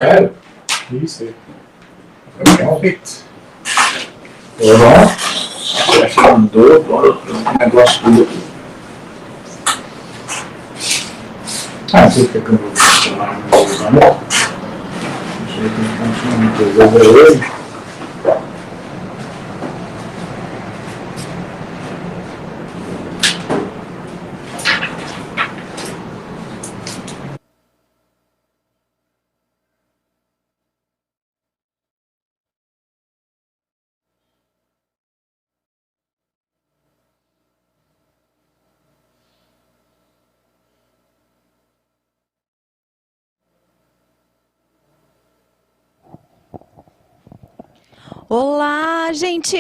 Sério? Isso aí. Perfeito. Bom, já que mandou, bora o negócio tudo aqui. Por que eu vou falar no meu nome? Deixa eu ver como resolver hoje. Olá, gente!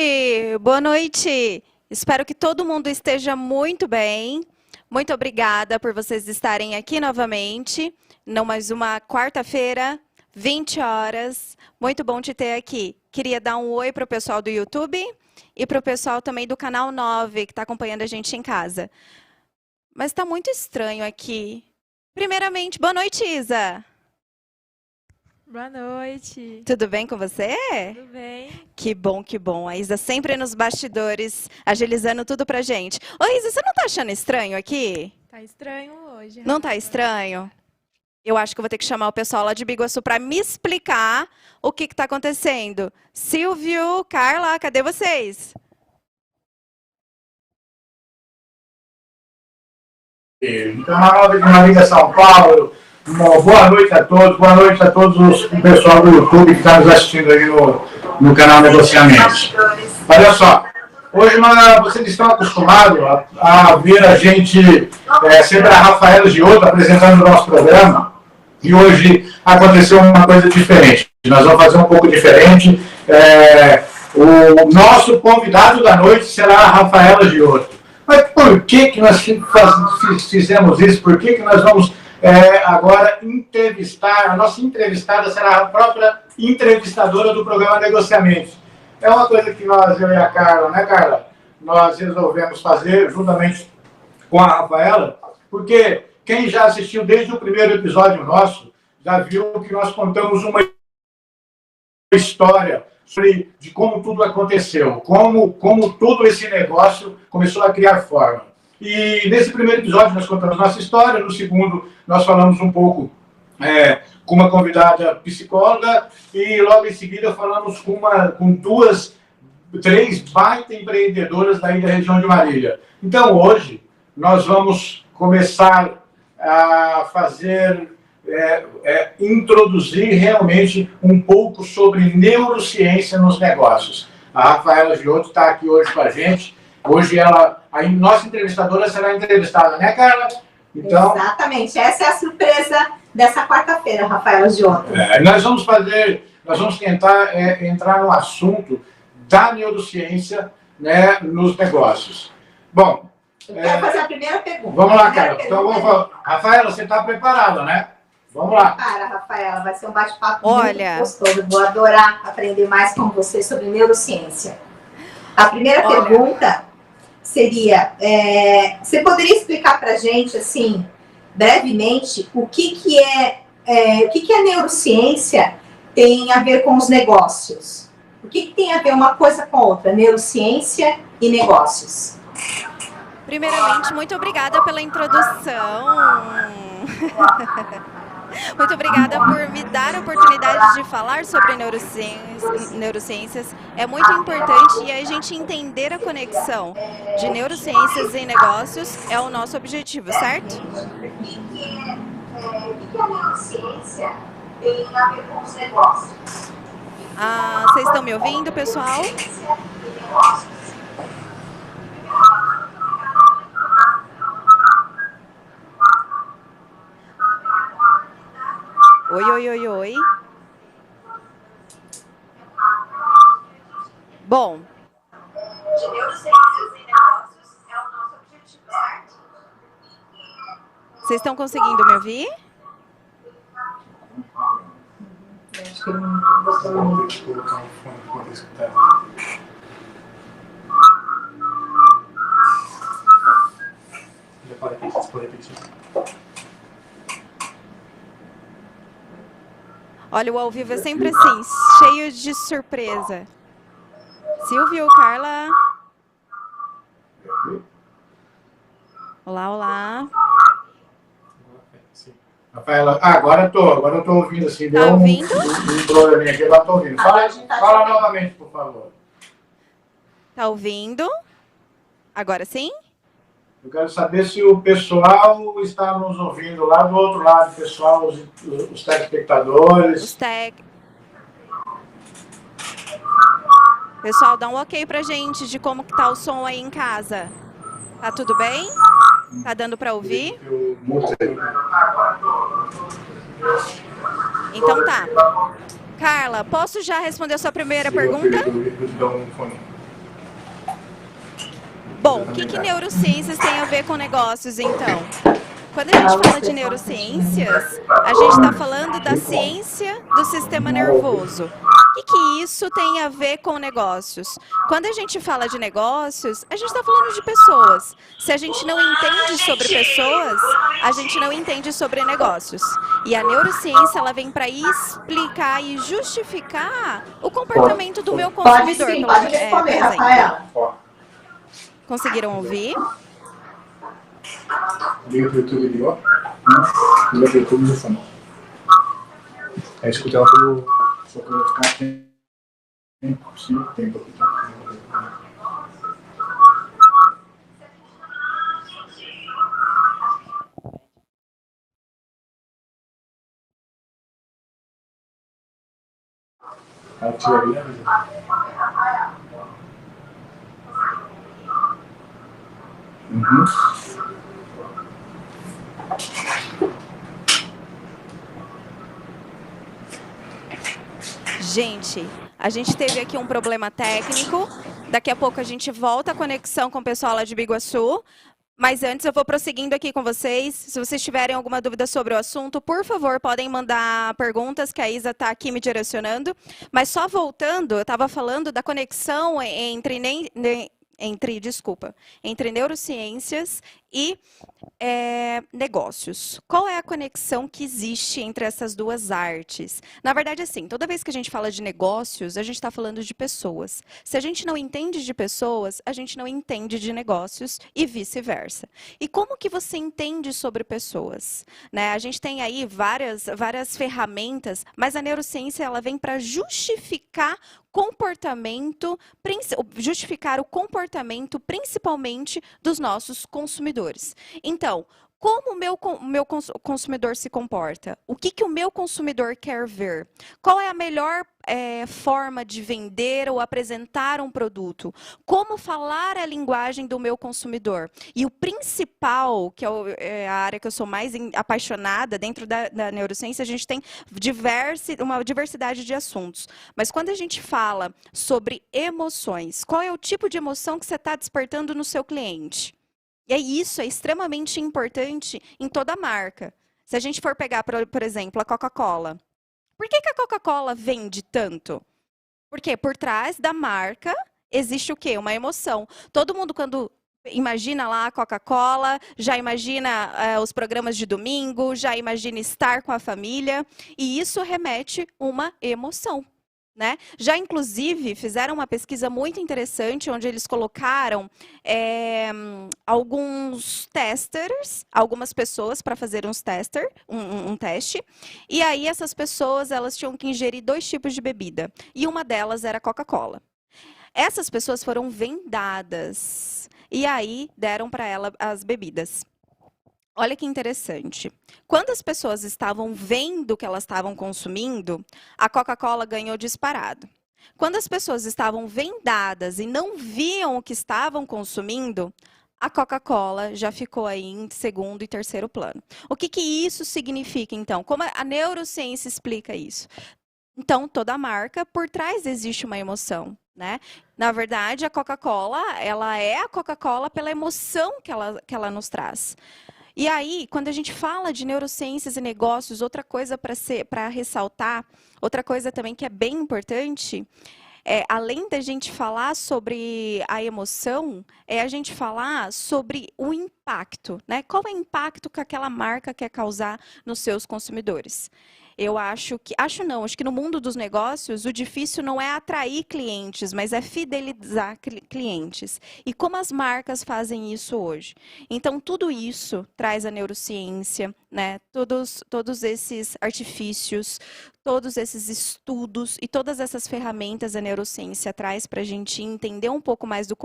Boa noite! Espero que todo mundo esteja muito bem. Muito obrigada por vocês estarem aqui novamente. Não mais uma quarta-feira, 20 horas. Muito bom te ter aqui. Queria dar um oi para o pessoal do YouTube e para o pessoal também do canal 9, que está acompanhando a gente em casa. Mas está muito estranho aqui. Primeiramente, boa noite, Isa! Boa noite. Tudo bem com você? Tudo bem. Que bom, que bom. A Isa sempre nos bastidores, agilizando tudo pra gente. Ô, Isa, você não tá achando estranho aqui? Tá estranho hoje. Não tá estranho? Eu acho que eu vou ter que chamar o pessoal lá de Biguaçu para me explicar o que está acontecendo. Silvio, Carla, cadê vocês? Canal de Marília São Paulo. Boa noite a todos o pessoal do YouTube que está nos assistindo aí no canal Negociamentos. Olha só, hoje vocês estão acostumados a ver a gente, sempre a Rafaela Giotto apresentando o nosso programa, e hoje aconteceu uma coisa diferente. Nós vamos fazer um pouco diferente. O nosso convidado da noite será a Rafaela Giotto. Mas por que nós fizemos isso? Por que nós vamos agora entrevistar? A nossa entrevistada será a própria entrevistadora do programa Negociamentos. É uma coisa que eu e a Carla, né, Carla? Nós resolvemos fazer juntamente com a Rafaela, porque quem já assistiu desde o primeiro episódio nosso, já viu que nós contamos uma história de como tudo aconteceu, como todo esse negócio começou a criar forma. E nesse primeiro episódio nós contamos nossa história, no segundo nós falamos um pouco com uma convidada psicóloga, e logo em seguida falamos com três baita empreendedoras daí da região de Marília. Então hoje nós vamos começar a fazer... introduzir realmente um pouco sobre neurociência nos negócios. A Rafaela Giotto está aqui hoje com a gente. Hoje a nossa entrevistadora será entrevistada, né, Carla? Então, exatamente. Essa é a surpresa dessa quarta-feira, Rafaela Giotto. Nós vamos tentar entrar no assunto da neurociência, né, nos negócios. Bom, eu quero fazer a primeira pergunta. Vamos lá, Carla. Então, Rafaela, você está preparada, né? Vamos lá. Para, Rafaela, vai ser um bate-papo muito gostoso. Vou adorar aprender mais com você sobre neurociência. A primeira pergunta seria, você poderia explicar para a gente, assim, brevemente, o que a neurociência tem a ver com os negócios? O que tem a ver uma coisa com a outra, neurociência e negócios? Primeiramente, muito obrigada pela introdução. Muito obrigada por me dar a oportunidade de falar sobre neurociências. É muito importante e a gente entender a conexão de neurociências e negócios é o nosso objetivo, certo? O que a neurociência tem a ver com os negócios? Vocês estão me ouvindo, pessoal? Oi, oi, oi, oi. Bom. De neurociências e negócios é o nosso objetivo, certo? Vocês estão conseguindo me ouvir? Acho que não gostou muito. Deixa eu colocar um fone para poder escutar. Já pode repetir. Olha, o ao vivo é sempre assim, cheio de surpresa. Silvio, Carla. Olá, olá. Rafaela, agora eu tô ouvindo assim, Tá deu ouvindo? um probleminha aqui, agora tô ouvindo. Fala novamente, por favor. Tá ouvindo? Agora sim? Eu quero saber se o pessoal está nos ouvindo lá do outro lado, pessoal, os telespectadores. Pessoal, dá um ok pra gente de como que tá o som aí em casa. Tá tudo bem? Tá dando pra ouvir? Então tá. Carla, posso já responder a sua primeira pergunta? Bom, o que neurociências tem a ver com negócios, então? Quando a gente fala de neurociências, a gente está falando da ciência do sistema nervoso. O que isso tem a ver com negócios? Quando a gente fala de negócios, a gente está falando de pessoas. Se a gente não entende sobre pessoas, a gente não entende sobre negócios. E a neurociência, ela vem para explicar e justificar o comportamento do meu consumidor. Pode responder, Rafaela. Conseguiram ouvir? Liga pro YouTube ali, ó. Liga pro YouTube no fone. Aí escuta ela pelo... Só que eu vou ficar sem tempo aqui, tá? Ativa ali, né? Gente, a gente teve aqui um problema técnico. Daqui a pouco a gente volta a conexão com o pessoal lá de Biguaçu. Mas antes eu vou prosseguindo aqui com vocês. Se vocês tiverem alguma dúvida sobre o assunto, por favor, podem mandar perguntas, que a Isa está aqui me direcionando. Mas só voltando, eu estava falando da conexão entre neurociências e negócios. Qual é a conexão que existe entre essas duas artes? Na verdade, assim, toda vez que a gente fala de negócios, a gente está falando de pessoas. Se a gente não entende de pessoas, a gente não entende de negócios e vice-versa. E como que você entende sobre pessoas? Né? A gente tem aí várias ferramentas, mas a neurociência ela vem para justificar justificar o comportamento, principalmente dos nossos consumidores. Então, como o meu consumidor se comporta? O que o meu consumidor quer ver? Qual é a melhor forma de vender ou apresentar um produto? Como falar a linguagem do meu consumidor? E o principal, que é a área que eu sou mais apaixonada, dentro da neurociência, a gente tem uma diversidade de assuntos. Mas quando a gente fala sobre emoções, qual é o tipo de emoção que você está despertando no seu cliente? E isso é extremamente importante em toda marca. Se a gente for pegar, por exemplo, a Coca-Cola. Por que a Coca-Cola vende tanto? Porque por trás da marca existe o quê? Uma emoção. Todo mundo, quando imagina lá a Coca-Cola, já imagina os programas de domingo, já imagina estar com a família. E isso remete uma emoção. Né? Já, inclusive, fizeram uma pesquisa muito interessante, onde eles colocaram alguns testers, algumas pessoas para fazer um teste, e aí essas pessoas elas tinham que ingerir 2 tipos de bebida, e uma delas era Coca-Cola. Essas pessoas foram vendadas, e aí deram para ela as bebidas. Olha que interessante. Quando as pessoas estavam vendo o que elas estavam consumindo, a Coca-Cola ganhou disparado. Quando as pessoas estavam vendadas e não viam o que estavam consumindo, a Coca-Cola já ficou aí em segundo e terceiro plano. O que isso significa, então? Como a neurociência explica isso? Então, toda marca, por trás existe uma emoção. Né? Na verdade, a Coca-Cola, ela é a Coca-Cola pela emoção que ela nos traz. E aí, quando a gente fala de neurociências e negócios, outra coisa para ressaltar, outra coisa também que é bem importante, além da gente falar sobre a emoção, é a gente falar sobre o impacto. Né? Qual é o impacto que aquela marca quer causar nos seus consumidores? eu acho que no mundo dos negócios o difícil não é atrair clientes, mas é fidelizar clientes. E como as marcas fazem isso hoje? Então, tudo isso traz a neurociência, né? Todos esses artifícios, todos esses estudos e todas essas ferramentas a neurociência traz para a gente entender um pouco mais do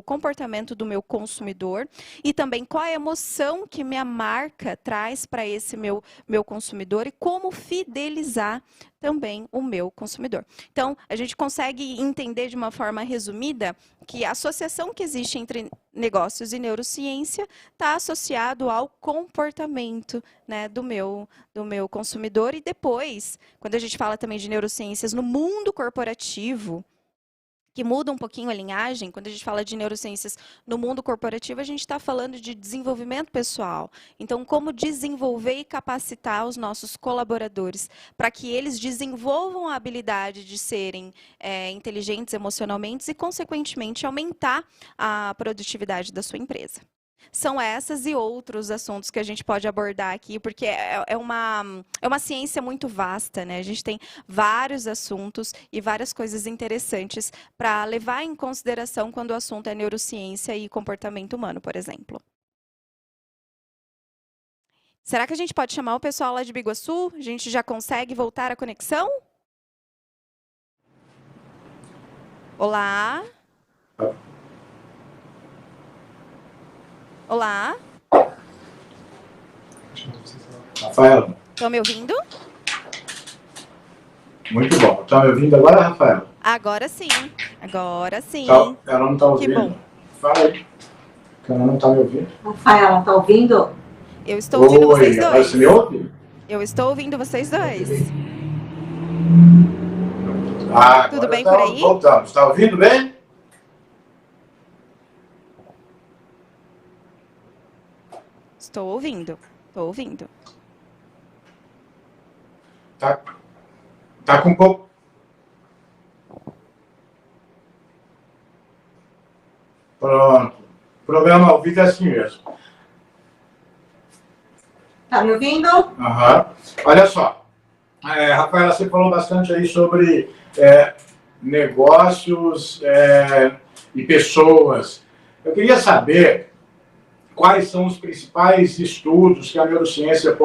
comportamento do meu consumidor e também qual é a emoção que minha marca traz para esse meu consumidor e como fidelizar também o meu consumidor. Então, a gente consegue entender de uma forma resumida que a associação que existe entre negócios e neurociência está associado ao comportamento, né, do meu consumidor. E depois, quando a gente fala também de neurociências no mundo corporativo, que muda um pouquinho a linhagem, quando a gente fala de neurociências no mundo corporativo, a gente está falando de desenvolvimento pessoal. Então, como desenvolver e capacitar os nossos colaboradores para que eles desenvolvam a habilidade de serem inteligentes emocionalmente e, consequentemente, aumentar a produtividade da sua empresa. São essas e outros assuntos que a gente pode abordar aqui, porque é uma ciência muito vasta, né? A gente tem vários assuntos e várias coisas interessantes para levar em consideração quando o assunto é neurociência e comportamento humano, por exemplo. Será que a gente pode chamar o pessoal lá de Biguaçu? A gente já consegue voltar à conexão? Olá? Olá? Rafaela. Estão me ouvindo? Muito bom. Está me ouvindo agora, Rafaela? Agora sim. Agora sim. Tá, ela não está ouvindo? Que bom. Fala aí. Que ela não está me ouvindo. Rafaela, está ouvindo? Eu estou ouvindo vocês dois. Agora você me ouve? Eu estou ouvindo vocês dois. Tudo bem por aí? Voltamos. Está ouvindo bem? Estou ouvindo. Estou ouvindo. Tá com um pouco... Pronto. O programa ao vivo é assim mesmo. Tá me ouvindo? Aham. Olha só. Rafaela, você falou bastante aí sobre negócios e pessoas. Eu queria saber quais são os principais estudos que a neurociência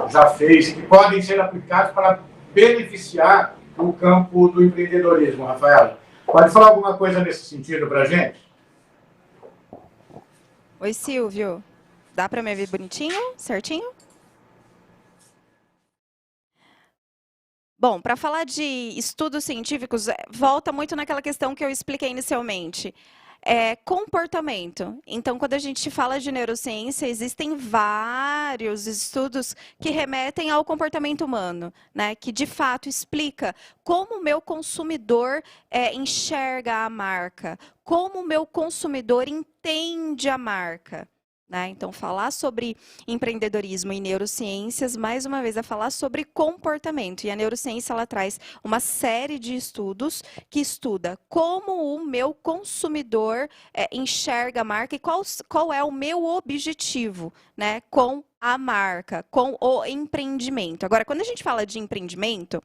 já fez, que podem ser aplicados para beneficiar o campo do empreendedorismo, Rafaela. Pode falar alguma coisa nesse sentido para a gente? Oi, Silvio. Dá para me ver bonitinho? Certinho? Bom, para falar de estudos científicos, volta muito naquela questão que eu expliquei inicialmente. Comportamento. Então, quando a gente fala de neurociência, existem vários estudos que remetem ao comportamento humano, né? Que de fato explica como o meu consumidor enxerga a marca, como o meu consumidor entende a marca. Né? Então, falar sobre empreendedorismo e neurociências, mais uma vez, é falar sobre comportamento. E a neurociência ela traz uma série de estudos que estuda como o meu consumidor enxerga a marca e qual é o meu objetivo, né, com a marca, com o empreendimento. Agora, quando a gente fala de empreendimento,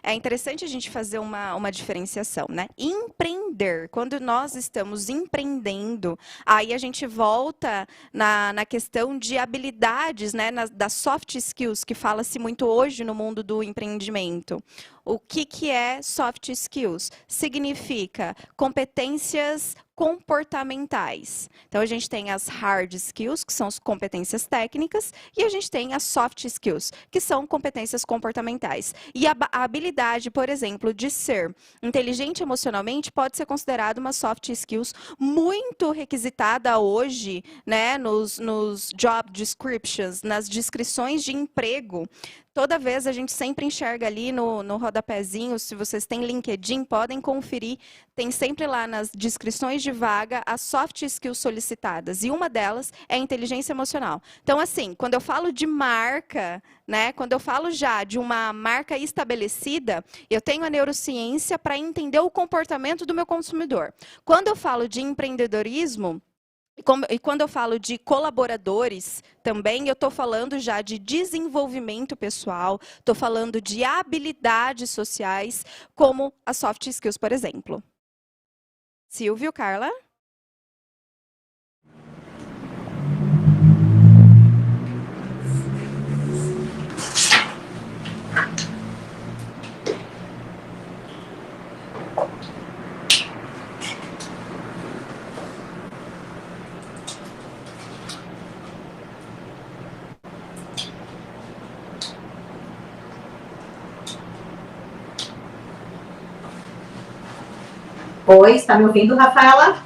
é interessante a gente fazer uma diferenciação, né? Empreender, quando nós estamos empreendendo, aí a gente volta na questão de habilidades, né? Das soft skills, que fala-se muito hoje no mundo do empreendimento. O que é soft skills? Significa competências comportamentais. Então, a gente tem as hard skills, que são as competências técnicas, e a gente tem as soft skills, que são competências comportamentais. E a habilidade, por exemplo, de ser inteligente emocionalmente pode ser considerada uma soft skills muito requisitada hoje, né, nos job descriptions, nas descrições de emprego. Toda vez a gente sempre enxerga ali no rodapézinho, se vocês têm LinkedIn, podem conferir, tem sempre lá nas descrições de vaga as soft skills solicitadas, e uma delas é a inteligência emocional. Então, assim, quando eu falo de marca, né, quando eu falo já de uma marca estabelecida, eu tenho a neurociência para entender o comportamento do meu consumidor. Quando eu falo de empreendedorismo, E quando eu falo de colaboradores, também eu estou falando já de desenvolvimento pessoal, estou falando de habilidades sociais, como as soft skills, por exemplo. Silvio, Carla? Oi, está me ouvindo, Rafaela?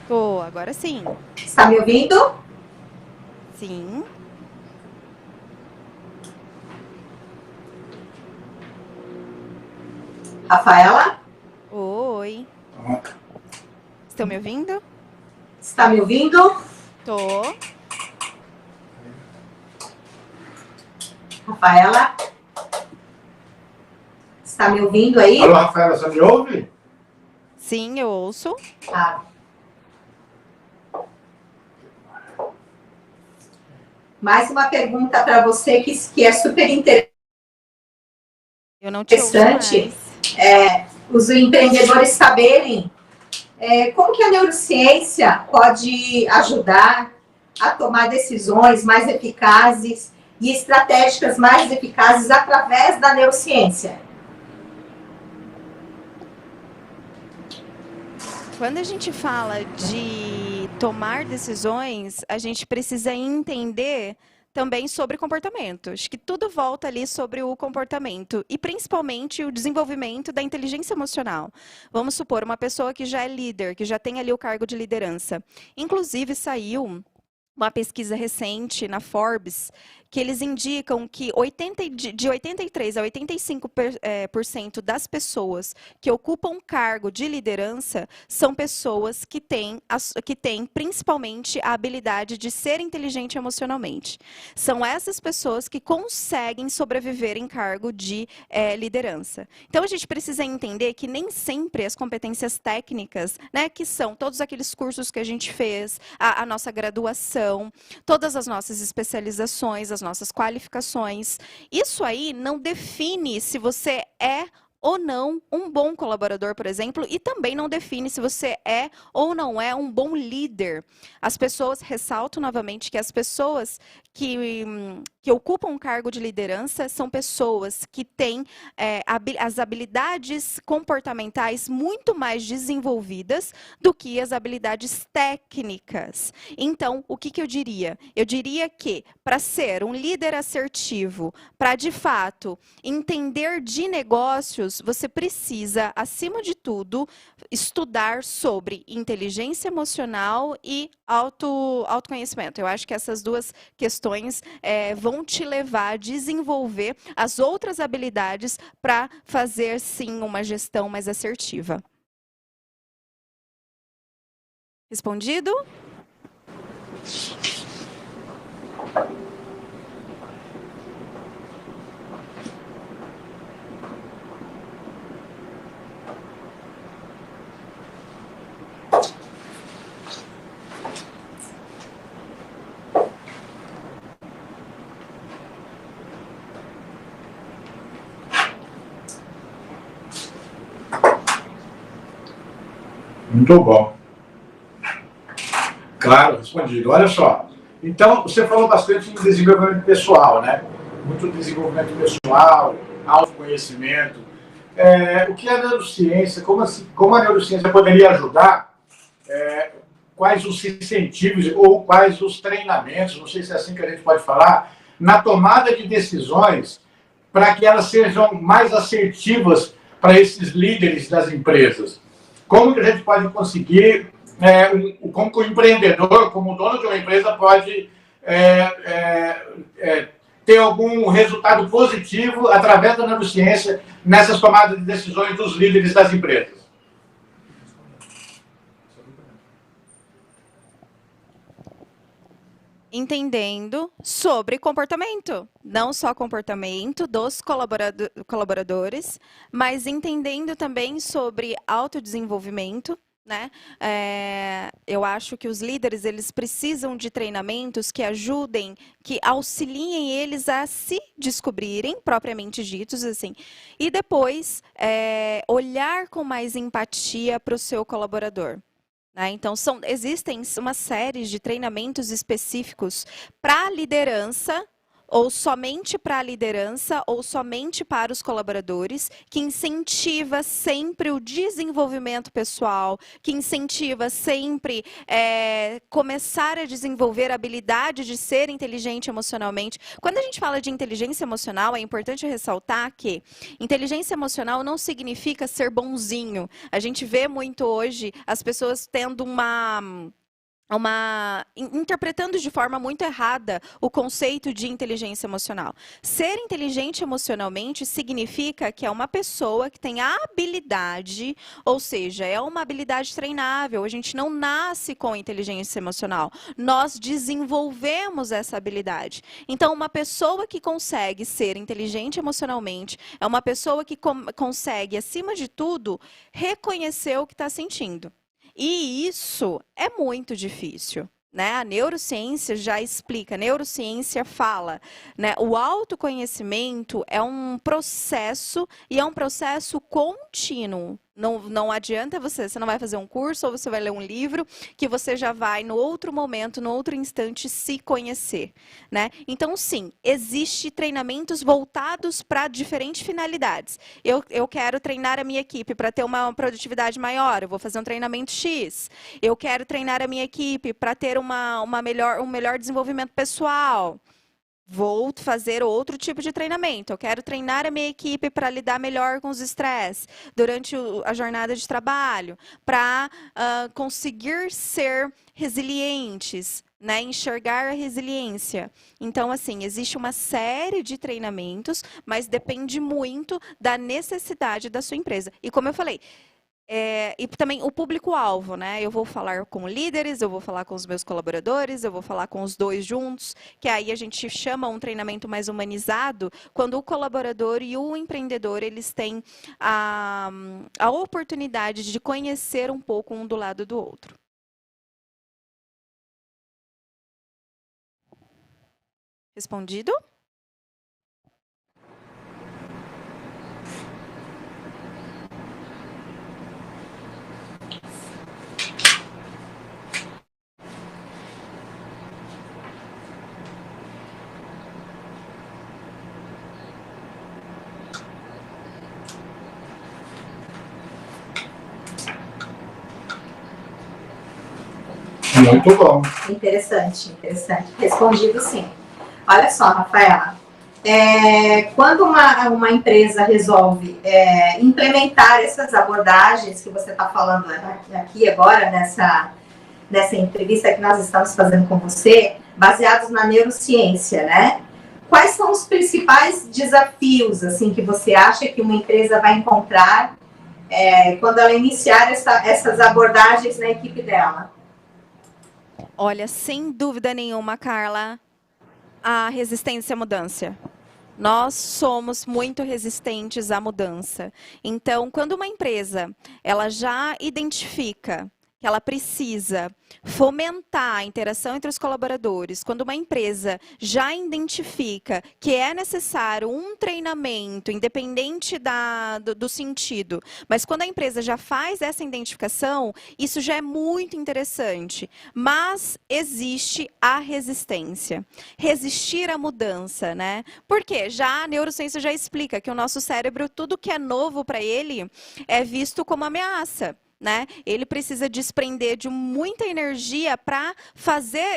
Oh, agora sim. Está me ouvindo? Sim. Rafaela? Oi. Estão me ouvindo? Está me ouvindo? Tô. Rafaela? Está me ouvindo aí? Alô, Rafaela, você me ouve? Sim, eu ouço. Ah. Mais uma pergunta para você que é super Eu não te ouço interessante. mais. Os empreendedores saberem como que a neurociência pode ajudar a tomar decisões mais eficazes e estratégicas mais eficazes através da neurociência. Quando a gente fala de tomar decisões, a gente precisa entender também sobre comportamento. Acho que tudo volta ali sobre o comportamento e principalmente o desenvolvimento da inteligência emocional. Vamos supor uma pessoa que já é líder, que já tem ali o cargo de liderança. Inclusive saiu uma pesquisa recente na Forbes, que eles indicam que de 83% a 85% das pessoas que ocupam um cargo de liderança são pessoas que têm principalmente a habilidade de ser inteligente emocionalmente. São essas pessoas que conseguem sobreviver em cargo de liderança. Então, a gente precisa entender que nem sempre as competências técnicas, né, que são todos aqueles cursos que a gente fez, a nossa graduação, todas as nossas especializações, as nossas qualificações. Isso aí não define se você é ou não um bom colaborador, por exemplo, e também não define se você é ou não é um bom líder. As pessoas, ressalto novamente que as pessoas que ocupam um cargo de liderança são pessoas que têm as habilidades comportamentais muito mais desenvolvidas do que as habilidades técnicas. Então, o que eu diria? Eu diria que, para ser um líder assertivo, para, de fato, entender de negócios, você precisa, acima de tudo, estudar sobre inteligência emocional e autoconhecimento. Eu acho que essas duas questões vão te levar a desenvolver as outras habilidades para fazer, sim, uma gestão mais assertiva. Respondido? Muito bom. Claro, respondido. Olha só. Então, você falou bastante em desenvolvimento pessoal, né? Muito desenvolvimento pessoal, autoconhecimento. O que é a neurociência? Como a neurociência poderia ajudar? Quais os incentivos ou quais os treinamentos, não sei se é assim que a gente pode falar, na tomada de decisões para que elas sejam mais assertivas para esses líderes das empresas? Como que a gente pode conseguir, como que o empreendedor, como o dono de uma empresa, pode ter algum resultado positivo através da neurociência nessas tomadas de decisões dos líderes das empresas? Entendendo sobre comportamento, não só comportamento dos colaboradores, mas entendendo também sobre autodesenvolvimento, né? Eu acho que os líderes, eles precisam de treinamentos que ajudem, que auxiliem eles a se descobrirem, propriamente ditos, assim, e depois olhar com mais empatia para o seu colaborador. Né? Então, existem uma série de treinamentos específicos para a liderança, ou somente para a liderança, ou somente para os colaboradores, que incentiva sempre o desenvolvimento pessoal, que incentiva sempre começar a desenvolver a habilidade de ser inteligente emocionalmente. Quando a gente fala de inteligência emocional, é importante ressaltar que inteligência emocional não significa ser bonzinho. A gente vê muito hoje as pessoas tendo interpretando de forma muito errada o conceito de inteligência emocional. Ser inteligente emocionalmente significa que é uma pessoa que tem a habilidade, ou seja, é uma habilidade treinável. A gente não nasce com inteligência emocional, nós desenvolvemos essa habilidade. Então, uma pessoa que consegue ser inteligente emocionalmente é uma pessoa que consegue, acima de tudo, reconhecer o que está sentindo. E isso é muito difícil. Né? A neurociência já explica, a neurociência fala, né? O autoconhecimento é um processo e é um processo contínuo. Não adianta você não vai fazer um curso ou você vai ler um livro que você já vai, no outro momento, no outro instante, se conhecer. Né? Então, sim, existem treinamentos voltados para diferentes finalidades. Eu quero treinar a minha equipe para ter uma produtividade maior, eu vou fazer um treinamento X. Eu quero treinar a minha equipe para ter um melhor desenvolvimento pessoal. Vou fazer outro tipo de treinamento. Eu quero treinar a minha equipe para lidar melhor com os estresses durante a jornada de trabalho, para conseguir ser resilientes, né? Enxergar a resiliência. Então, assim, existe uma série de treinamentos, mas depende muito da necessidade da sua empresa. E como eu falei, e também o público-alvo, né? Eu vou falar com líderes, eu vou falar com os meus colaboradores, eu vou falar com os dois juntos, que aí a gente chama um treinamento mais humanizado, quando o colaborador e o empreendedor, eles têm a oportunidade de conhecer um pouco um do lado do outro. Respondido? Muito bom. Interessante, interessante. Respondido sim. Olha só, Rafaela, quando uma empresa resolve implementar essas abordagens que você está falando aqui agora, nessa entrevista que nós estamos fazendo com você, baseados na neurociência, né? Quais são os principais desafios assim, que você acha que uma empresa vai encontrar quando ela iniciar essas abordagens na equipe dela? Olha, sem dúvida nenhuma, Carla, a resistência à mudança. Nós somos muito resistentes à mudança. Então, quando uma empresa ela já identifica que ela precisa fomentar a interação entre os colaboradores, quando uma empresa já identifica que é necessário um treinamento, independente do sentido, mas quando a empresa já faz essa identificação, isso já é muito interessante. Mas existe a resistência. Resistir à mudança, né? Porque já a neurociência já explica que o nosso cérebro, tudo que é novo para ele, é visto como ameaça. Né? Ele precisa desprender de muita energia para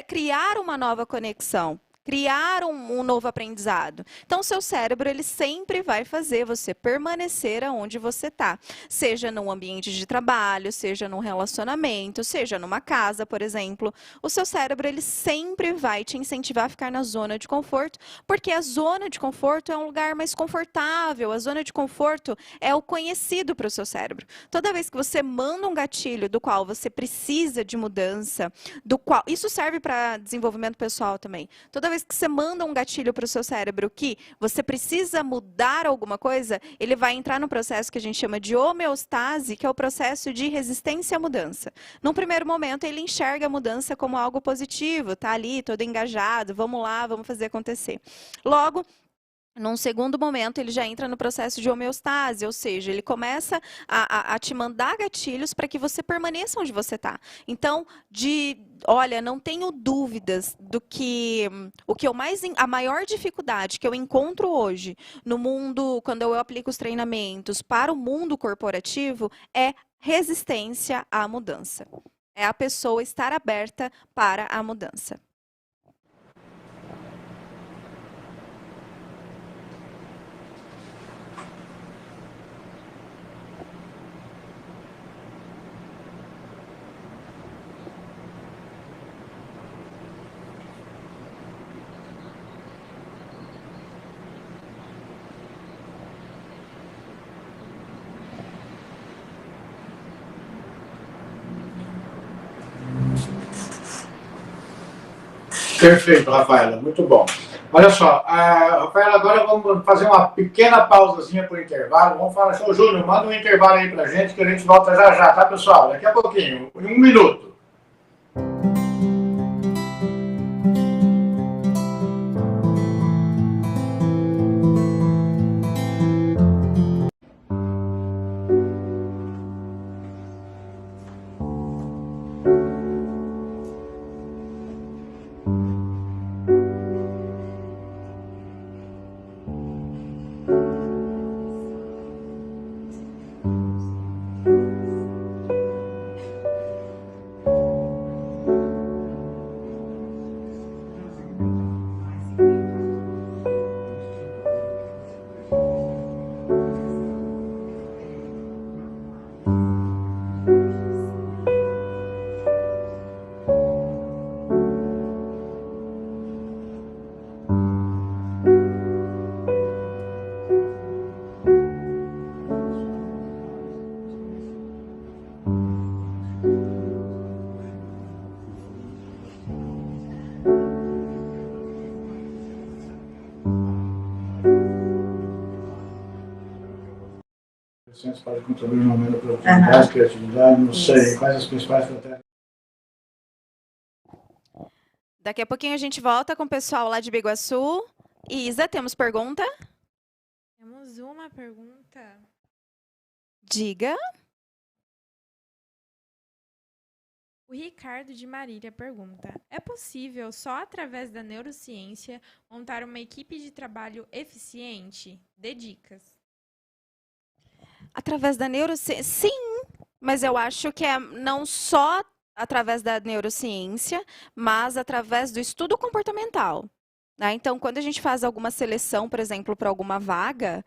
criar uma nova conexão, criar um novo aprendizado. Então, o seu cérebro, ele sempre vai fazer você permanecer aonde você está. Seja num ambiente de trabalho, seja num relacionamento, seja numa casa, por exemplo. O seu cérebro, ele sempre vai te incentivar a ficar na zona de conforto, porque a zona de conforto é um lugar mais confortável, a zona de conforto é o conhecido para o seu cérebro. Toda vez que você manda um gatilho do qual você precisa de mudança, isso serve para desenvolvimento pessoal também. Toda vez vez que você manda um gatilho para o seu cérebro que você precisa mudar alguma coisa, ele vai entrar no processo que a gente chama de homeostase, que é o processo de resistência à mudança. Num primeiro momento, ele enxerga a mudança como algo positivo, tá ali, todo engajado, vamos lá, vamos fazer acontecer. Logo, num segundo momento, ele já entra no processo de homeostase, ou seja, ele começa a te mandar gatilhos para que você permaneça onde você está. Então, olha, não tenho dúvidas do que a maior dificuldade que eu encontro hoje no mundo, quando eu aplico os treinamentos para o mundo corporativo, é resistência à mudança. É a pessoa estar aberta para a mudança. Perfeito, Rafaela, muito bom. Olha só, Rafaela, agora vamos fazer uma pequena pausazinha para o intervalo. Vamos falar, seu Júnior, manda um intervalo aí para a gente, que a gente volta já já, tá, pessoal? Daqui a pouquinho, em 1 minuto. Para contribuir no aumento da produtividade, criatividade, não sei, quais as principais estratégias. Daqui a pouquinho a gente volta com o pessoal lá de Biguaçu. Isa, temos pergunta? Temos uma pergunta. Diga. O Ricardo de Marília pergunta: é possível, só através da neurociência, montar uma equipe de trabalho eficiente? Dê dicas. Através da neurociência? Sim, mas eu acho que é não só através da neurociência, mas através do estudo comportamental. Né? Então, quando a gente faz alguma seleção, por exemplo, para alguma vaga,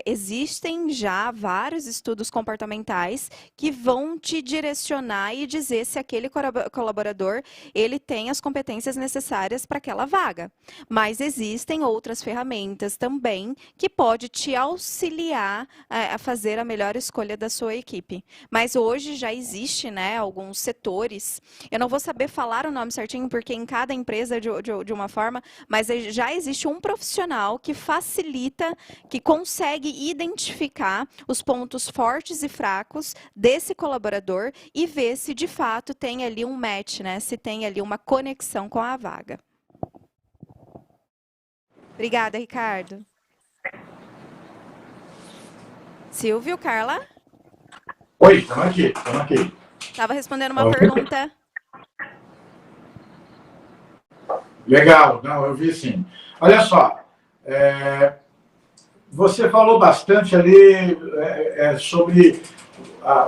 existem já vários estudos comportamentais que vão te direcionar e dizer se aquele colaborador ele tem as competências necessárias para aquela vaga. Mas existem outras ferramentas também que pode te auxiliar a fazer a melhor escolha da sua equipe. Mas hoje já existe, né, alguns setores, eu não vou saber falar o nome certinho, porque em cada empresa de uma forma, mas já existe um profissional que facilita, que consegue identificar os pontos fortes e fracos desse colaborador e ver se de fato tem ali um match, né? Se tem ali uma conexão com a vaga. Obrigada, Ricardo. Silvio, Carla? Oi, estamos aqui. Estava respondendo uma pergunta. Legal, não, eu vi sim. Olha só, você falou bastante ali sobre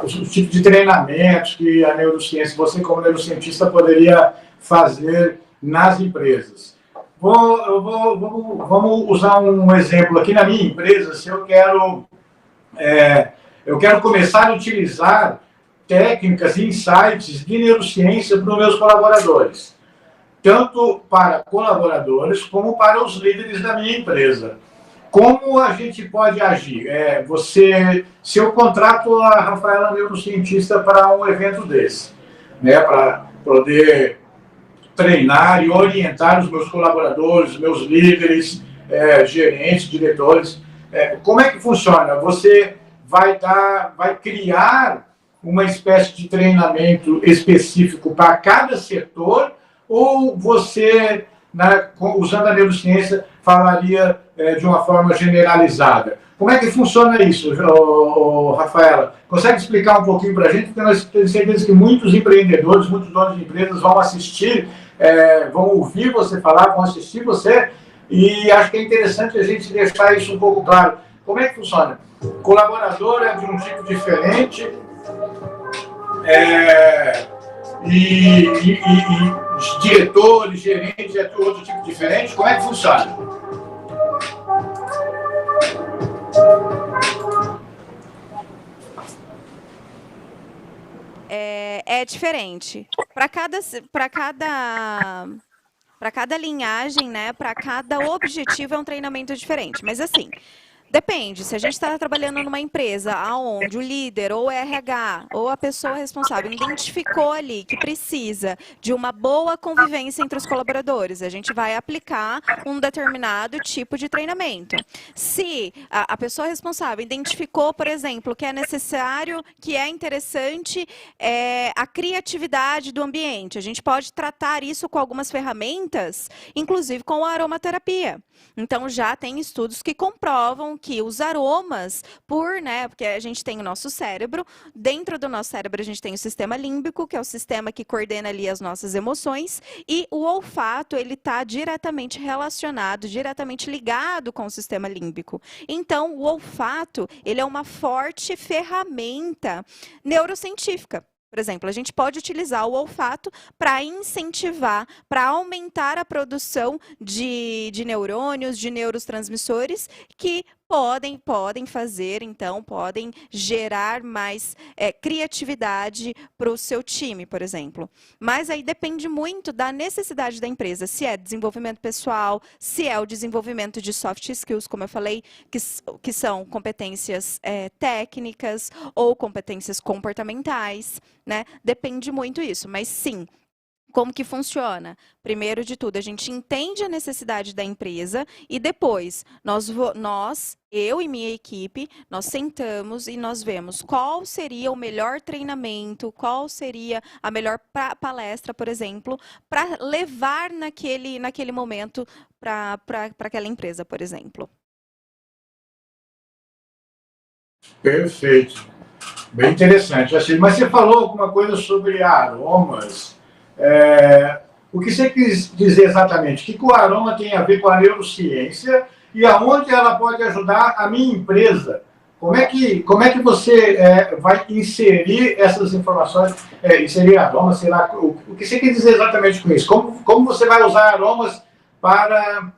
os tipos de treinamentos que a neurociência, você como neurocientista, poderia fazer nas empresas. Vamos usar um exemplo aqui na minha empresa. Se eu quero começar a utilizar técnicas e insights de neurociência para os meus colaboradores, tanto para colaboradores como para os líderes da minha empresa. Como a gente pode agir? Se eu contrato a Rafaela, neurocientista, para um evento desse, né, para poder treinar e orientar os meus colaboradores, meus líderes, gerentes, diretores. Como é que funciona? Você vai criar uma espécie de treinamento específico para cada setor, ou você, usando a neurociência, falaria de uma forma generalizada? Como é que funciona isso, Rafaela? Consegue explicar um pouquinho para a gente? Porque nós temos certeza que muitos empreendedores, muitos donos de empresas vão assistir, vão ouvir você falar, vão assistir você, e acho que é interessante a gente deixar isso um pouco claro. Como é que funciona? O colaborador é de um tipo diferente, e diretores, gerentes é de outro tipo diferente. Como é que funciona? É diferente. Para cada linhagem, né, para cada objetivo é um treinamento diferente. Mas assim, depende, se a gente está trabalhando numa empresa onde o líder, ou o RH, ou a pessoa responsável identificou ali que precisa de uma boa convivência entre os colaboradores, a gente vai aplicar um determinado tipo de treinamento. Se a pessoa responsável identificou, por exemplo, que é necessário, que é interessante a criatividade do ambiente, a gente pode tratar isso com algumas ferramentas, inclusive com a aromaterapia. Então, já tem estudos que comprovam que os aromas, porque a gente tem o nosso cérebro, dentro do nosso cérebro a gente tem o sistema límbico, que é o sistema que coordena ali as nossas emoções, e o olfato, ele está diretamente relacionado, diretamente ligado com o sistema límbico. Então, o olfato, ele é uma forte ferramenta neurocientífica. Por exemplo, a gente pode utilizar o olfato para incentivar, para aumentar a produção de neurônios, de neurotransmissores, que podem fazer, então, podem gerar mais criatividade para o seu time, por exemplo. Mas aí depende muito da necessidade da empresa, se é desenvolvimento pessoal, se é o desenvolvimento de soft skills, como eu falei, que são competências técnicas ou competências comportamentais, né? Depende muito isso, mas sim. Como que funciona? Primeiro de tudo, a gente entende a necessidade da empresa e depois eu e minha equipe, nós sentamos e nós vemos qual seria o melhor treinamento, qual seria a melhor palestra, por exemplo, para levar naquele momento para aquela empresa, por exemplo. Perfeito. Bem interessante. Assim, mas você falou alguma coisa sobre aromas. O que você quis dizer exatamente? O que o aroma tem a ver com a neurociência e aonde ela pode ajudar a minha empresa? Como é que você vai inserir essas informações, inserir aromas, sei lá, o que você quer dizer exatamente com isso? Como você vai usar aromas para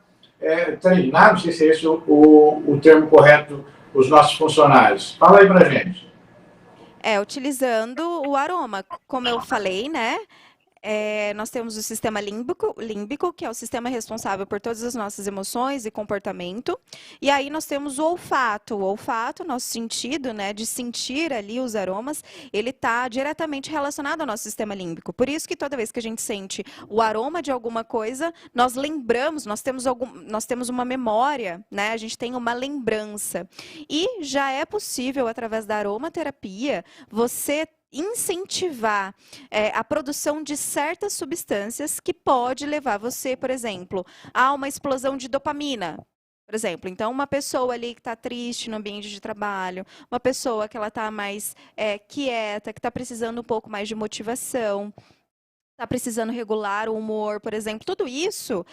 treinar, não sei se é esse o termo correto, os nossos funcionários? Fala aí pra gente. Utilizando o aroma, como eu falei, né? Nós temos o sistema límbico, que é o sistema responsável por todas as nossas emoções e comportamento. E aí nós temos o olfato. O olfato, nosso sentido, né, de sentir ali os aromas, ele está diretamente relacionado ao nosso sistema límbico. Por isso que toda vez que a gente sente o aroma de alguma coisa, nós lembramos, nós temos uma memória, né, a gente tem uma lembrança. E já é possível, através da aromaterapia, você incentivar a produção de certas substâncias que pode levar você, por exemplo, a uma explosão de dopamina. Por exemplo, então, uma pessoa ali que está triste no ambiente de trabalho, uma pessoa que ela está mais quieta, que está precisando um pouco mais de motivação, está precisando regular o humor, por exemplo, tudo isso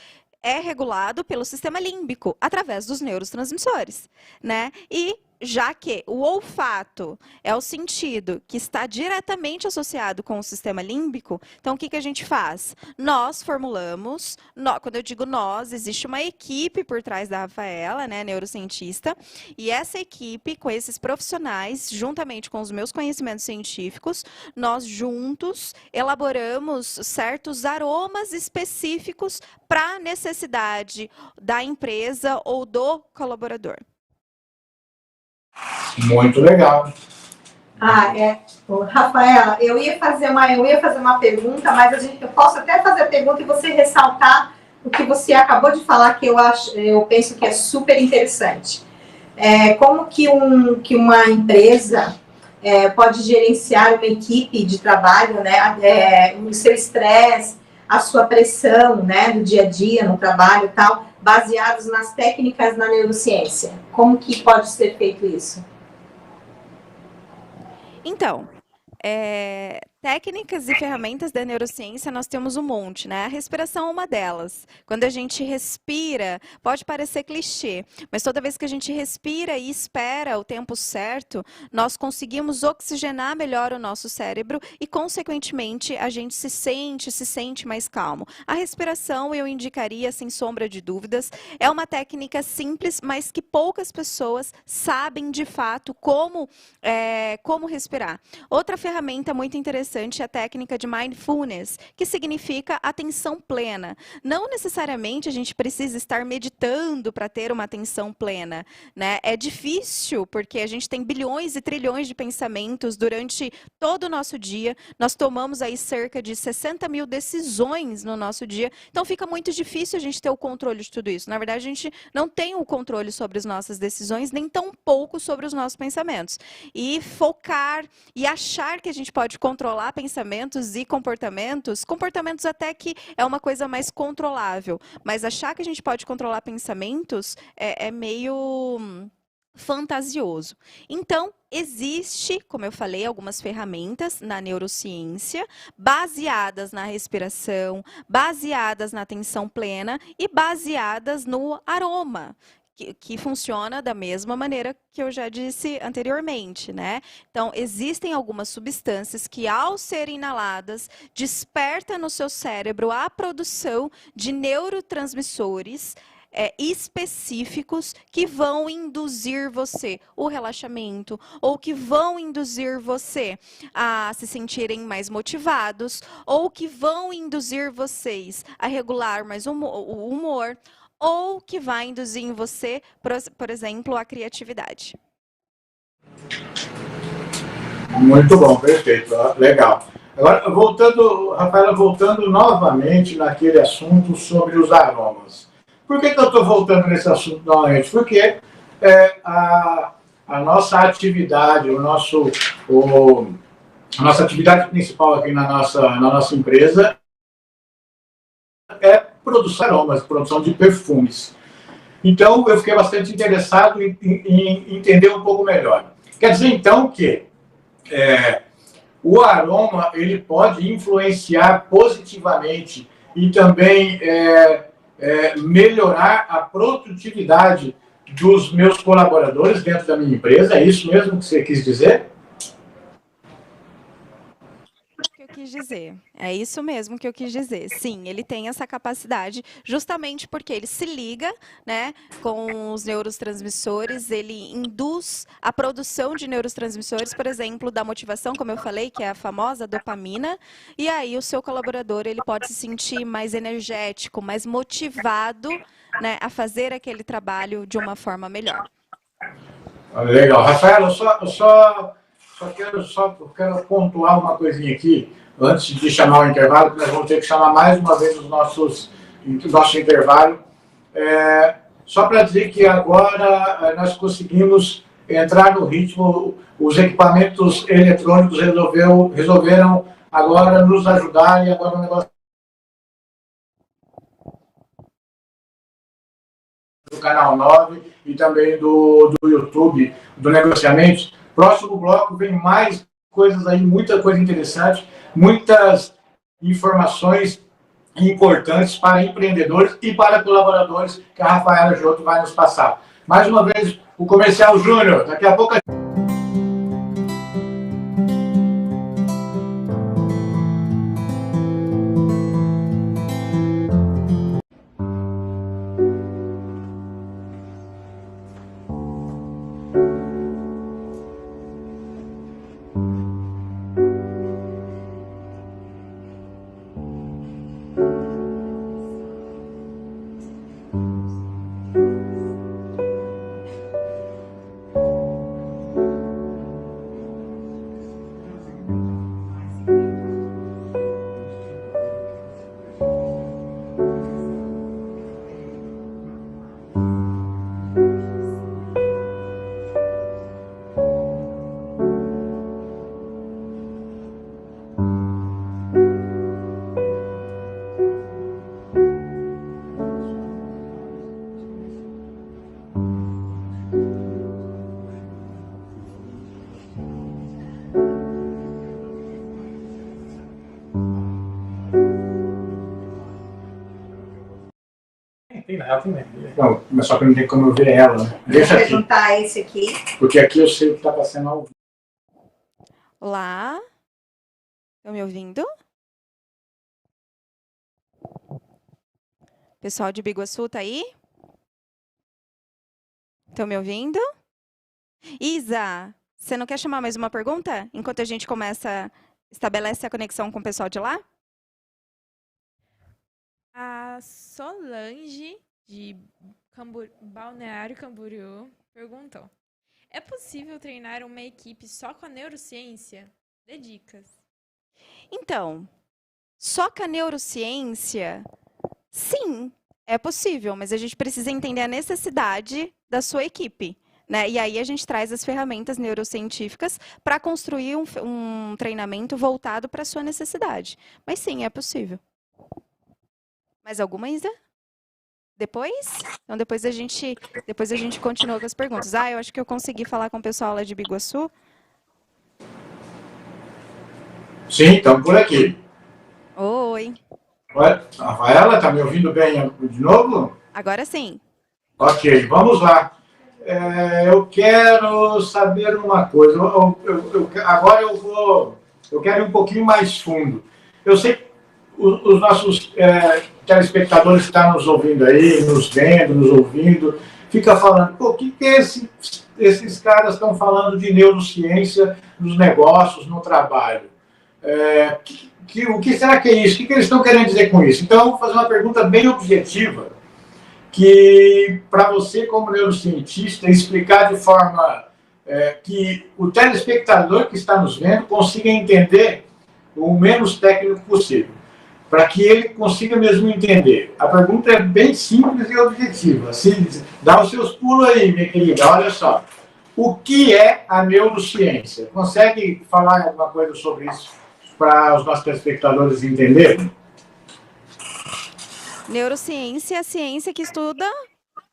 é regulado pelo sistema límbico, através dos neurotransmissores, né? E já que o olfato é o sentido que está diretamente associado com o sistema límbico, então o que a gente faz? Nós formulamos, quando eu digo nós, existe uma equipe por trás da Rafaela, né, neurocientista, e essa equipe, com esses profissionais, juntamente com os meus conhecimentos científicos, nós juntos elaboramos certos aromas específicos para a necessidade da empresa ou do colaborador. Muito legal. Rafaela, eu ia fazer uma pergunta, mas eu posso até fazer a pergunta e você ressaltar o que você acabou de falar, que eu penso que é super interessante. Como que uma empresa pode gerenciar uma equipe de trabalho, né, o seu estresse, a sua pressão, né, do dia a dia, no trabalho e tal, baseados nas técnicas da neurociência. Como que pode ser feito isso? Então, técnicas e ferramentas da neurociência nós temos um monte, né? A respiração é uma delas. Quando a gente respira, pode parecer clichê, mas toda vez que a gente respira e espera o tempo certo, nós conseguimos oxigenar melhor o nosso cérebro e, consequentemente, a gente se sente mais calmo. A respiração, eu indicaria, sem sombra de dúvidas, é uma técnica simples, mas que poucas pessoas sabem de fato como respirar. Outra ferramenta muito interessante é a técnica de mindfulness, que significa atenção plena. Não necessariamente a gente precisa estar meditando para ter uma atenção plena, né? É difícil, porque a gente tem bilhões e trilhões de pensamentos durante todo o nosso dia. Nós tomamos aí cerca de 60 mil decisões no nosso dia. Então fica muito difícil a gente ter o controle de tudo isso. Na verdade, a gente não tem o controle sobre as nossas decisões, nem tão pouco sobre os nossos pensamentos. E focar e achar que a gente pode controlar pensamentos e comportamentos até que é uma coisa mais controlável, mas achar que a gente pode controlar pensamentos é meio fantasioso. Então, existe, como eu falei, algumas ferramentas na neurociência, baseadas na respiração, baseadas na atenção plena e baseadas no aroma, que funciona da mesma maneira que eu já disse anteriormente, né? Então, existem algumas substâncias que, ao serem inaladas, desperta no seu cérebro a produção de neurotransmissores específicos que vão induzir você o relaxamento ou que vão induzir você a se sentirem mais motivados ou que vão induzir vocês a regular mais o humor ou que vai induzir em você, por exemplo, a criatividade. Muito bom, perfeito, legal. Agora, Rafaela, voltando novamente naquele assunto sobre os aromas. Por que eu estou voltando nesse assunto novamente? Porque a nossa atividade, a nossa atividade principal aqui na nossa empresa é produção de aromas, produção de perfumes. Então, eu fiquei bastante interessado em entender um pouco melhor. Quer dizer, então, que o aroma ele pode influenciar positivamente e também melhorar a produtividade dos meus colaboradores dentro da minha empresa. É isso mesmo que você quis dizer? Quis dizer. É isso mesmo que eu quis dizer. Sim, ele tem essa capacidade justamente porque ele se liga, né, com os neurotransmissores, ele induz a produção de neurotransmissores, por exemplo, da motivação, como eu falei, que é a famosa dopamina, e aí o seu colaborador ele pode se sentir mais energético, mais motivado, né, a fazer aquele trabalho de uma forma melhor. Legal. Rafael, eu quero pontuar uma coisinha aqui, antes de chamar o intervalo, que nós vamos ter que chamar mais uma vez o nosso intervalo. Só para dizer que agora nós conseguimos entrar no ritmo, os equipamentos eletrônicos resolveram agora nos ajudar, e agora o negócio do canal 9 e também do YouTube, do Negociamentos. Próximo bloco vem mais coisas aí, muita coisa interessante, muitas informações importantes para empreendedores e para colaboradores que a Rafaela Giotto vai nos passar. Mais uma vez, o Comercial Júnior. Daqui a pouco... ela também. Não, mas só que não tem como eu ver ela, né? Vou Deixa aqui, perguntar esse aqui. porque aqui eu sei o que está passando ao vivo. Olá? Estão me ouvindo? Pessoal de Biguaçu, tá aí? Estão me ouvindo? Isa, você não quer chamar mais uma pergunta? Enquanto a gente estabelece a conexão com o pessoal de lá? A Solange, de Balneário Camboriú, perguntou: é possível treinar uma equipe só com a neurociência? Dê dicas. Então, só com a neurociência, sim, é possível, mas a gente precisa entender a necessidade da sua equipe, né? E aí a gente traz as ferramentas neurocientíficas para construir um treinamento voltado para a sua necessidade. Mas sim, é possível. Mais alguma, Isa? Depois? Então depois a gente continua com as perguntas. Eu acho que eu consegui falar com o pessoal lá de Biguaçu. Sim, estamos por aqui. Oi. Oi, a Rafaela, está me ouvindo bem de novo? Agora sim. Ok, vamos lá. Eu quero saber uma coisa. Agora eu quero ir um pouquinho mais fundo. Eu sei que os nossos telespectadores que estão nos ouvindo aí, nos vendo, nos ouvindo, fica falando, o que esses caras estão falando de neurociência nos negócios, no trabalho? O que será que é isso? O que eles estão querendo dizer com isso? Então, eu vou fazer uma pergunta bem objetiva, que para você, como neurocientista, explicar de forma que o telespectador que está nos vendo consiga entender o menos técnico possível, para que ele consiga mesmo entender. A pergunta é bem simples e objetiva. Dá os seus pulos aí, minha querida, olha só. O que é a neurociência? Consegue falar alguma coisa sobre isso para os nossos telespectadores entenderem? Neurociência é a ciência que estuda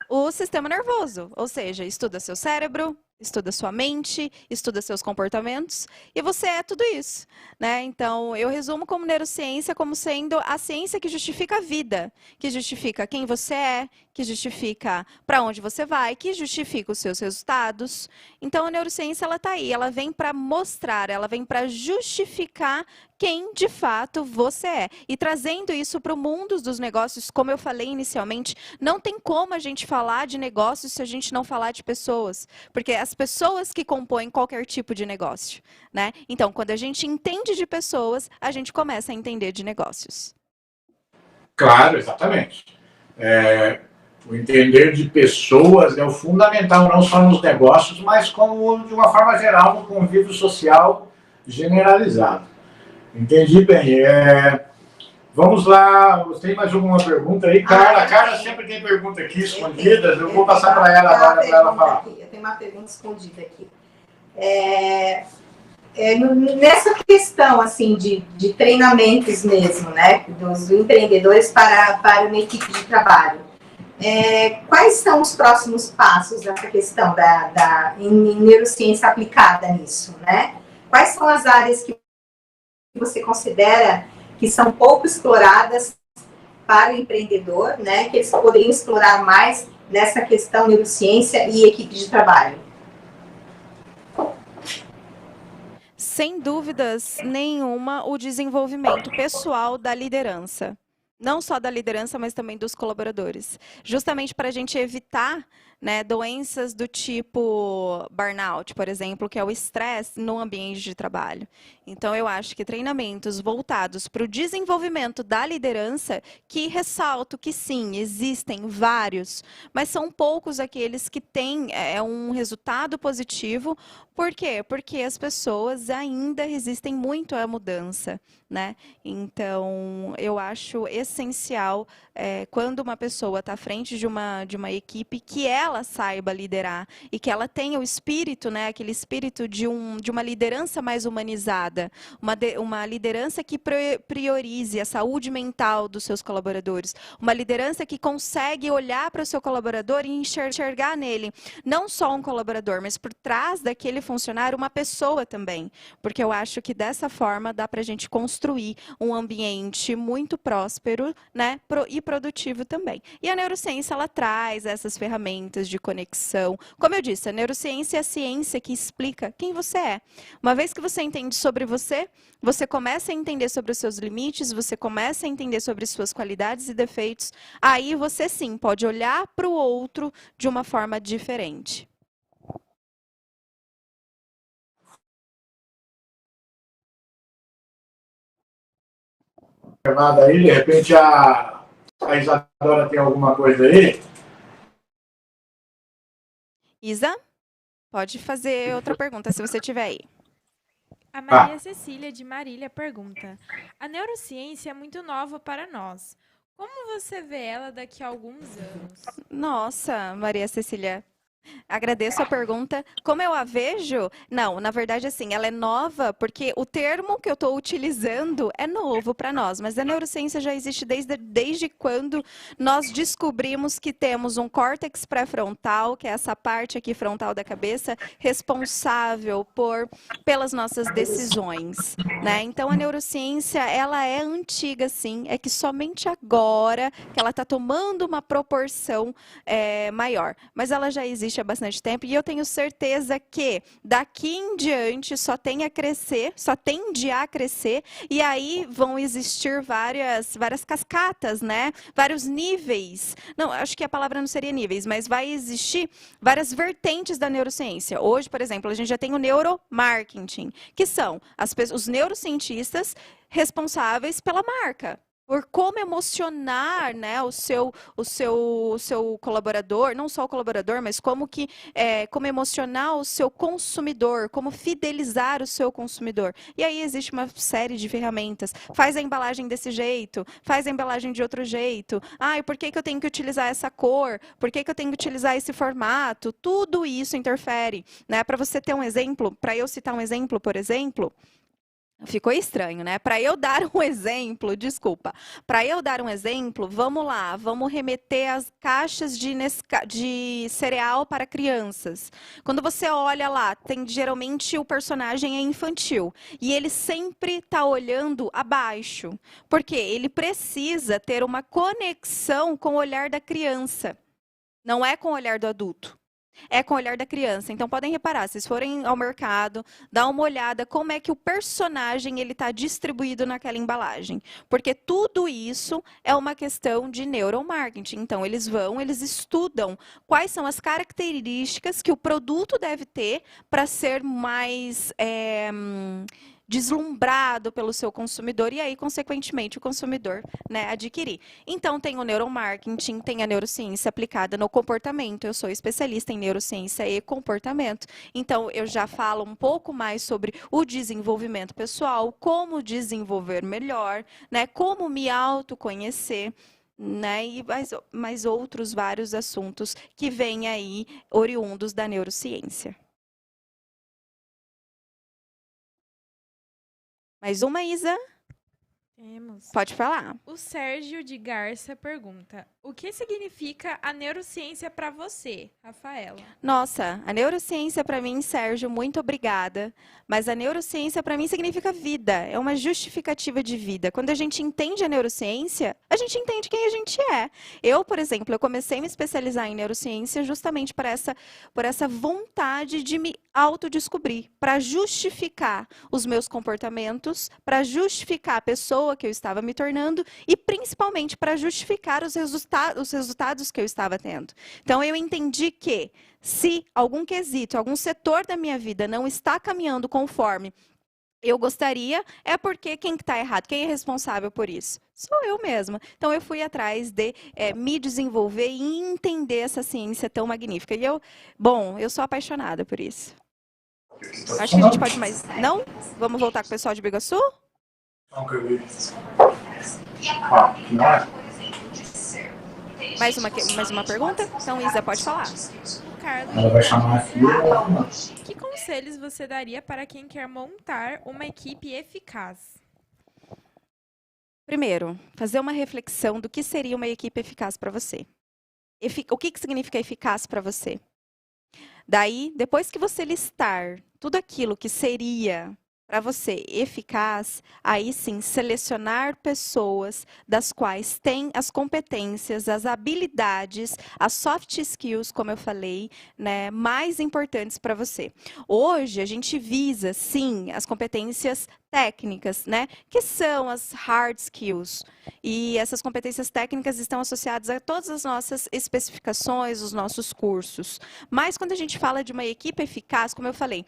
o sistema nervoso, ou seja, estuda seu cérebro, estuda sua mente, estuda seus comportamentos, e você é tudo isso, né? Então, eu resumo como neurociência como sendo a ciência que justifica a vida, que justifica quem você é, que justifica para onde você vai, que justifica os seus resultados. Então, a neurociência, ela está aí, ela vem para mostrar, ela vem para justificar quem, de fato, você é. E trazendo isso para o mundo dos negócios, como eu falei inicialmente, não tem como a gente falar de negócios se a gente não falar de pessoas, porque as pessoas que compõem qualquer tipo de negócio, né? Então, quando a gente entende de pessoas, a gente começa a entender de negócios. Claro, exatamente. O entender de pessoas é o fundamental, não só nos negócios, mas como, de uma forma geral, no convívio social generalizado. Entendi bem. Vamos lá, tem mais alguma pergunta aí? Carla sempre tem pergunta aqui escondidas, eu vou passar para ela agora para ela falar. Eu tenho uma pergunta escondida aqui. Nessa questão assim de treinamentos mesmo, né, dos empreendedores para uma equipe de trabalho, quais são os próximos passos dessa questão em neurociência aplicada nisso, né? Quais são as áreas que você considera que são pouco exploradas para o empreendedor, né, que eles poderiam explorar mais nessa questão neurociência e equipe de trabalho? Sem dúvidas nenhuma, o desenvolvimento pessoal da liderança. Não só da liderança, mas também dos colaboradores. Justamente para a gente evitar, né, doenças do tipo burnout, por exemplo, que é o estresse no ambiente de trabalho. Então, eu acho que treinamentos voltados para o desenvolvimento da liderança, que ressalto que sim, existem vários, mas são poucos aqueles que têm um resultado positivo. Por quê? Porque as pessoas ainda resistem muito à mudança, né? Então, eu acho essencial, quando uma pessoa está à frente de uma equipe, que ela saiba liderar e que ela tenha o espírito, né, aquele espírito de uma liderança mais humanizada, uma liderança que priorize a saúde mental dos seus colaboradores, uma liderança que consegue olhar para o seu colaborador e enxergar nele não só um colaborador, mas por trás daquele funcionário uma pessoa também, porque eu acho que dessa forma dá para a gente construir um ambiente muito próspero frutífero, né, e produtivo também. E a neurociência, ela traz essas ferramentas de conexão. Como eu disse, a neurociência é a ciência que explica quem você é. Uma vez que você entende sobre você, você começa a entender sobre os seus limites, você começa a entender sobre suas qualidades e defeitos, aí você sim pode olhar para o outro de uma forma diferente. Nada aí, de repente a Isadora tem alguma coisa aí? Isa, pode fazer outra pergunta, se você tiver aí. A Maria Cecília de Marília pergunta: a neurociência é muito nova para nós. Como você vê ela daqui a alguns anos? Nossa, Maria Cecília, agradeço a pergunta. Como eu a vejo? Não, na verdade, assim, ela é nova porque o termo que eu estou utilizando é novo para nós, mas a neurociência já existe desde quando nós descobrimos que temos um córtex pré-frontal, que é essa parte aqui frontal da cabeça, responsável pelas nossas decisões, né? Então, a neurociência, ela é antiga, sim, é que somente agora que ela está tomando uma proporção maior, mas ela já existe há bastante tempo, e eu tenho certeza que daqui em diante só tende a crescer, e aí vão existir várias cascatas, né? Vários níveis. Não, acho que a palavra não seria níveis, mas vai existir várias vertentes da neurociência. Hoje, por exemplo, a gente já tem o neuromarketing, que são os neurocientistas responsáveis pela marca, por como emocionar, né, o seu colaborador, não só o colaborador, mas como emocionar o seu consumidor, como fidelizar o seu consumidor. E aí existe uma série de ferramentas. Faz a embalagem desse jeito, faz a embalagem de outro jeito. E por que eu tenho que utilizar essa cor? Por que eu tenho que utilizar esse formato? Tudo isso interfere, né? Para você ter um exemplo, para eu citar um exemplo, por exemplo, ficou estranho, né? Para eu dar um exemplo, desculpa. Para eu dar um exemplo, vamos lá, vamos remeter às caixas de cereal para crianças. Quando você olha lá, geralmente o personagem é infantil e ele sempre está olhando abaixo, porque ele precisa ter uma conexão com o olhar da criança, não é com o olhar do adulto. É com o olhar da criança. Então, podem reparar, se vocês forem ao mercado, dá uma olhada como é que o personagem está distribuído naquela embalagem. Porque tudo isso é uma questão de neuromarketing. Então, eles estudam quais são as características que o produto deve ter para ser mais deslumbrado pelo seu consumidor e aí, consequentemente, o consumidor, né, adquirir. Então, tem o neuromarketing, tem a neurociência aplicada no comportamento. Eu sou especialista em neurociência e comportamento. Então, eu já falo um pouco mais sobre o desenvolvimento pessoal, como desenvolver melhor, né, como me autoconhecer, né, e mais outros vários assuntos que vêm aí oriundos da neurociência. Mais uma, Isa? Temos. Pode falar. O Sérgio de Garça pergunta: o que significa a neurociência para você, Rafaela? Nossa, a neurociência para mim, Sérgio, muito obrigada. Mas a neurociência para mim significa vida, é uma justificativa de vida. Quando a gente entende a neurociência, a gente entende quem a gente é. Eu, por exemplo, eu comecei a me especializar em neurociência justamente por essa vontade de me autodescobrir, para justificar os meus comportamentos, para justificar a pessoa que eu estava me tornando e principalmente para justificar os resultados que eu estava tendo. Então, eu entendi que se algum quesito, algum setor da minha vida não está caminhando conforme eu gostaria, é porque quem está errado, quem é responsável por isso? Sou eu mesma. Então, eu fui atrás de me desenvolver e entender essa ciência tão magnífica. E eu sou apaixonada por isso. Acho que a gente pode mais... Não? Vamos voltar com o pessoal de Biguaçu? Mais uma pergunta? Então, Isa, pode falar. O Carlos Ela vai chamar aqui. que conselhos você daria para quem quer montar uma equipe eficaz? Primeiro, fazer uma reflexão do que seria uma equipe eficaz para você. O que significa eficaz para você? Daí, depois que você listar tudo aquilo que seria para você eficaz, aí sim, selecionar pessoas das quais têm as competências, as habilidades, as soft skills, como eu falei, né, mais importantes para você. Hoje, a gente visa, sim, as competências técnicas, né, que são as hard skills. E essas competências técnicas estão associadas a todas as nossas especificações, os nossos cursos. Mas quando a gente fala de uma equipe eficaz, como eu falei,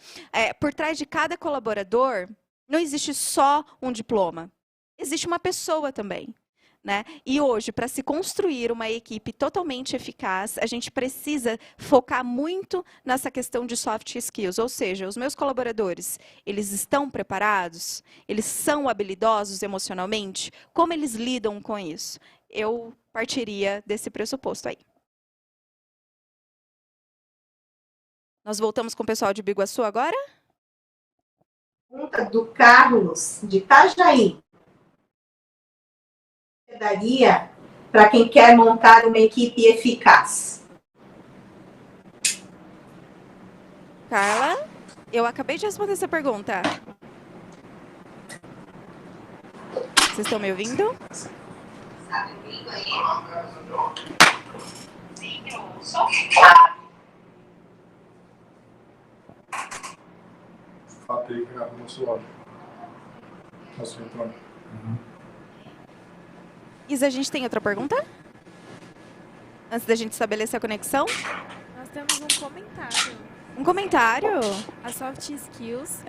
por trás de cada colaborador, não existe só um diploma. Existe uma pessoa também. Né? E hoje, para se construir uma equipe totalmente eficaz, a gente precisa focar muito nessa questão de soft skills, ou seja, os meus colaboradores, eles estão preparados? Eles são habilidosos emocionalmente? Como eles lidam com isso? Eu partiria desse pressuposto aí. Nós voltamos com o pessoal de Biguaçu agora? Pergunta do Carlos, de Itajaí. Daria para quem quer montar uma equipe eficaz? Carla, eu acabei de responder essa pergunta. Vocês estão me ouvindo? Está me ouvindo aí? Sim, eu ouço. Fato aí que no nosso áudio. Nosso retorno. Isa, a gente tem outra pergunta? Antes da gente estabelecer a conexão? Nós temos um comentário. Um comentário? A Soft Skills,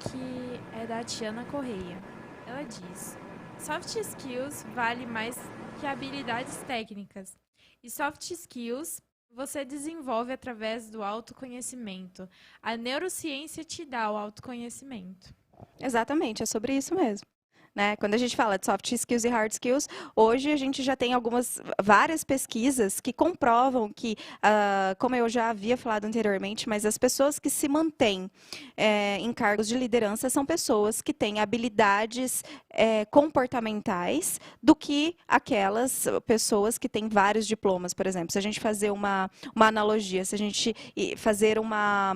que é da Tiana Correia. Ela diz: Soft Skills vale mais que habilidades técnicas. E Soft Skills você desenvolve através do autoconhecimento. A neurociência te dá o autoconhecimento. Exatamente, é sobre isso mesmo. Né? Quando a gente fala de soft skills e hard skills, hoje a gente já tem várias pesquisas que comprovam que, como eu já havia falado anteriormente, mas as pessoas que se mantêm em cargos de liderança são pessoas que têm habilidades comportamentais do que aquelas pessoas que têm vários diplomas, por exemplo. Se a gente fazer uma analogia, se a gente fazer uma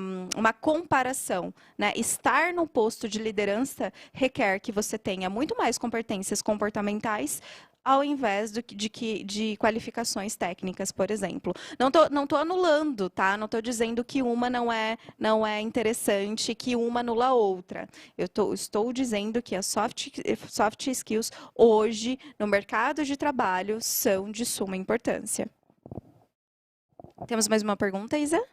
comparação, né? Estar no posto de liderança requer que você tenha muito mais competências comportamentais ao invés de qualificações técnicas, por exemplo. Não tô anulando, tá? Não estou dizendo que uma não é interessante, que uma anula a outra. Estou dizendo que as soft skills hoje, no mercado de trabalho, são de suma importância. Temos mais uma pergunta, Isa?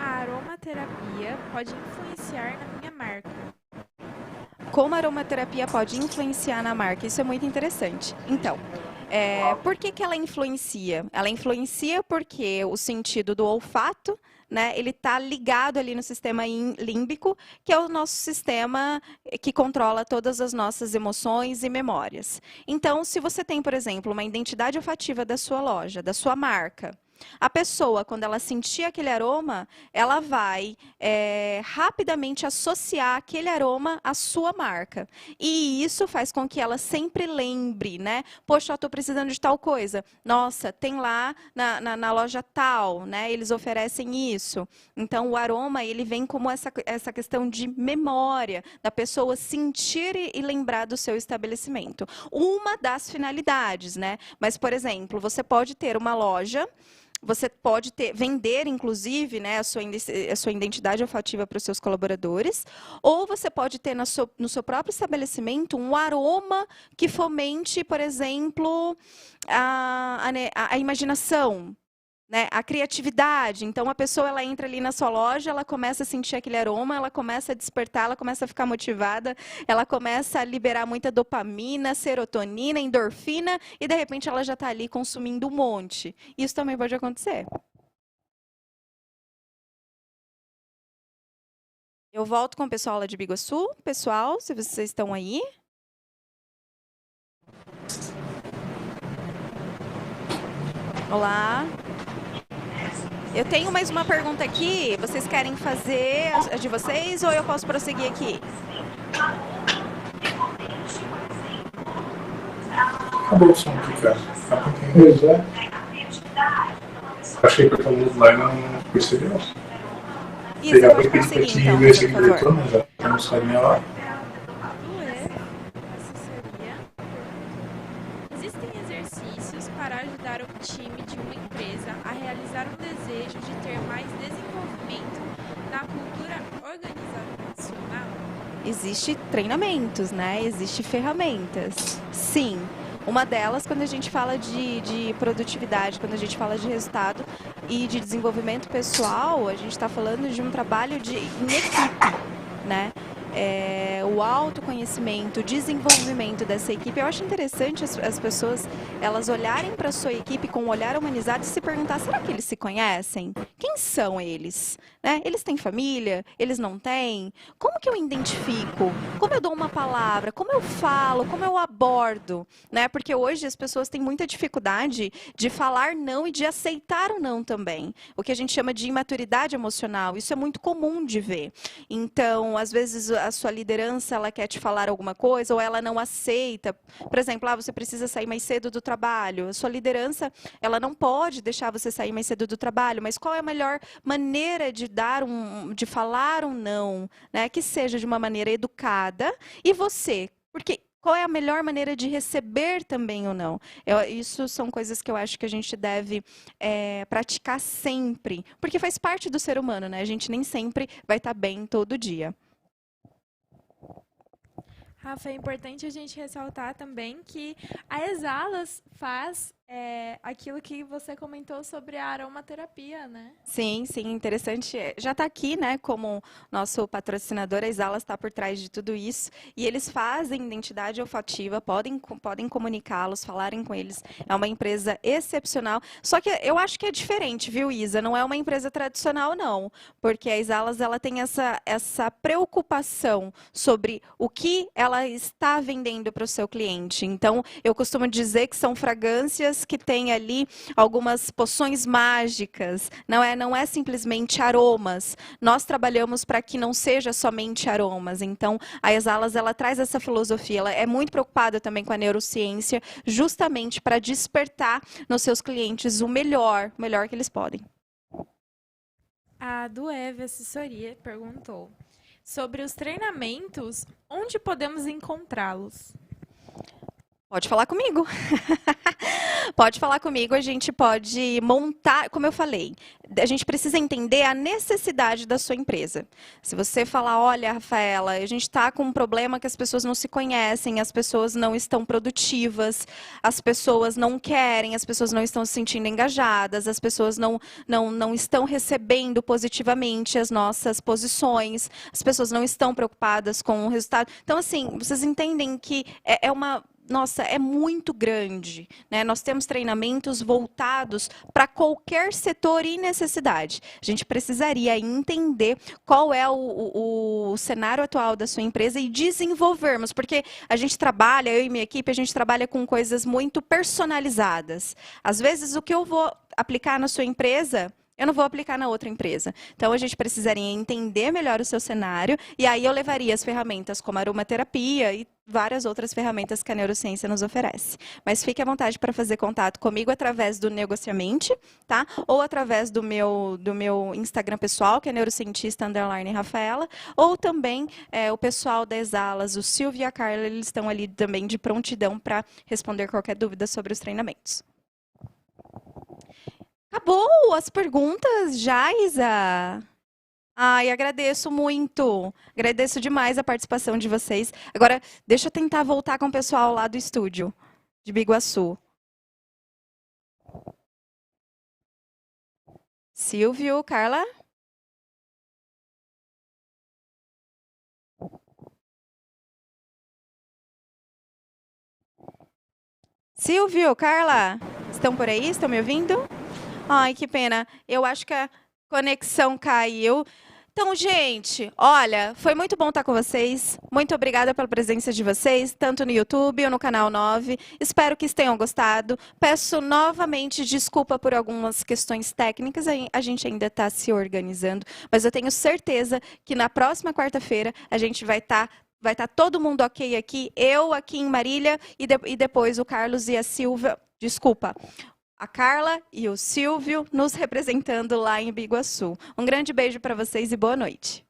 Aromaterapia pode influenciar na minha marca? Como a aromaterapia pode influenciar na marca? Isso é muito interessante. Então, por que ela influencia? Ela influencia porque o sentido do olfato, né, ele está ligado ali no sistema límbico, que é o nosso sistema que controla todas as nossas emoções e memórias. Então, se você tem, por exemplo, uma identidade olfativa da sua loja, da sua marca, a pessoa, quando ela sentir aquele aroma, ela vai rapidamente associar aquele aroma à sua marca. E isso faz com que ela sempre lembre, né? Poxa, eu estou precisando de tal coisa. Nossa, tem lá na loja tal, né? Eles oferecem isso. Então, o aroma, ele vem como essa questão de memória, da pessoa sentir e lembrar do seu estabelecimento. Uma das finalidades, né? Mas, por exemplo, você pode ter uma loja. Você pode vender, inclusive, né, a sua identidade olfativa para os seus colaboradores, ou você pode ter no seu próprio estabelecimento um aroma que fomente, por exemplo, a imaginação, né, a criatividade. Então, a pessoa ela entra ali na sua loja, ela começa a sentir aquele aroma, ela começa a despertar, ela começa a ficar motivada, ela começa a liberar muita dopamina, serotonina, endorfina, e de repente ela já está ali consumindo um monte. Isso também pode acontecer. Eu volto com o pessoal lá de Biguaçu. Pessoal, se vocês estão aí. Olá. Eu tenho mais uma pergunta aqui. Vocês querem fazer a de vocês ou eu posso prosseguir aqui? Acabou o som aqui, cara. Tá um pouquinho. Achei que eu tô no slide, não. Percebeu? Isso, pode prosseguir, então, por favor. Já temos a minha hora. Assessoria. Existem exercícios para ajudar o time de uma empresa a realizar um desejo de ter mais desenvolvimento na cultura organizacional? Existe treinamentos, né? Existe ferramentas. Sim. Uma delas, quando a gente fala de produtividade, quando a gente fala de resultado e de desenvolvimento pessoal, a gente está falando de um trabalho em equipe, né? O autoconhecimento, o desenvolvimento dessa equipe. Eu acho interessante as pessoas, elas olharem para a sua equipe com um olhar humanizado e se perguntar, será que eles se conhecem? Quem são eles? Né? Eles têm família? Eles não têm? Como que eu identifico? Como eu dou uma palavra? Como eu falo? Como eu abordo? Né? Porque hoje as pessoas têm muita dificuldade de falar não e de aceitar o não também. O que a gente chama de imaturidade emocional. Isso é muito comum de ver. Então, às vezes, a sua liderança, ela quer te falar alguma coisa ou ela não aceita. Por exemplo, você precisa sair mais cedo do trabalho. A sua liderança, ela não pode deixar você sair mais cedo do trabalho, mas qual é a melhor maneira de falar um não, né? Que seja de uma maneira educada. E você? Porque qual é a melhor maneira de receber também o não? Isso são coisas que eu acho que a gente deve praticar sempre, porque faz parte do ser humano, né? A gente nem sempre vai estar bem todo dia. Rafa, é importante a gente ressaltar também que a Exalas faz aquilo que você comentou sobre a aromaterapia, né? Sim, interessante. Já está aqui, né, como nosso patrocinador, a Exalas está por trás de tudo isso. E eles fazem identidade olfativa, podem comunicá-los, falarem com eles. É uma empresa excepcional. Só que eu acho que é diferente, viu, Isa? Não é uma empresa tradicional, não. Porque a Exalas, ela tem essa preocupação sobre o que ela está vendendo para o seu cliente. Então, eu costumo dizer que são fragrâncias que têm ali algumas poções mágicas. Não é simplesmente aromas. Nós trabalhamos para que não seja somente aromas. Então, a Exalas, ela traz essa filosofia. Ela é muito preocupada também com a neurociência, justamente para despertar nos seus clientes o melhor que eles podem. A Dueve Assessoria perguntou sobre os treinamentos, onde podemos encontrá-los? Pode falar comigo. Pode falar comigo, a gente pode montar, como eu falei, a gente precisa entender a necessidade da sua empresa. Se você falar, olha, Rafaela, a gente está com um problema que as pessoas não se conhecem, as pessoas não estão produtivas, as pessoas não querem, as pessoas não estão se sentindo engajadas, as pessoas não estão recebendo positivamente as nossas posições, as pessoas não estão preocupadas com o resultado. Então, assim, vocês entendem que nossa, é muito grande, né? Nós temos treinamentos voltados para qualquer setor e necessidade. A gente precisaria entender qual é o cenário atual da sua empresa e desenvolvermos, porque a gente trabalha, eu e minha equipe, a gente trabalha com coisas muito personalizadas. Às vezes, o que eu vou aplicar na sua empresa, eu não vou aplicar na outra empresa. Então, a gente precisaria entender melhor o seu cenário, e aí eu levaria as ferramentas como a aromaterapia e várias outras ferramentas que a neurociência nos oferece. Mas fique à vontade para fazer contato comigo através do Negociamente, tá? Ou através do meu Instagram pessoal, que é neurocientista_Rafaela, ou também o pessoal da Exalas, o Silvio e a Carla, eles estão ali também de prontidão para responder qualquer dúvida sobre os treinamentos. Acabou as perguntas já, Isa? Ai, agradeço muito. Agradeço demais a participação de vocês. Agora, deixa eu tentar voltar com o pessoal lá do estúdio de Biguaçu. Silvio, Carla? Silvio, Carla, estão por aí? Estão me ouvindo? Ai, que pena. Eu acho que a conexão caiu. Então, gente, olha, foi muito bom estar com vocês. Muito obrigada pela presença de vocês, tanto no YouTube ou no canal 9. Espero que tenham gostado. Peço novamente desculpa por algumas questões técnicas. A gente ainda está se organizando, mas eu tenho certeza que na próxima quarta-feira a gente vai estar todo mundo ok aqui. Eu aqui em Marília e depois o Carlos e a Silvia. Desculpa. a Carla e o Silvio nos representando lá em Biguaçu. Um grande beijo para vocês e boa noite.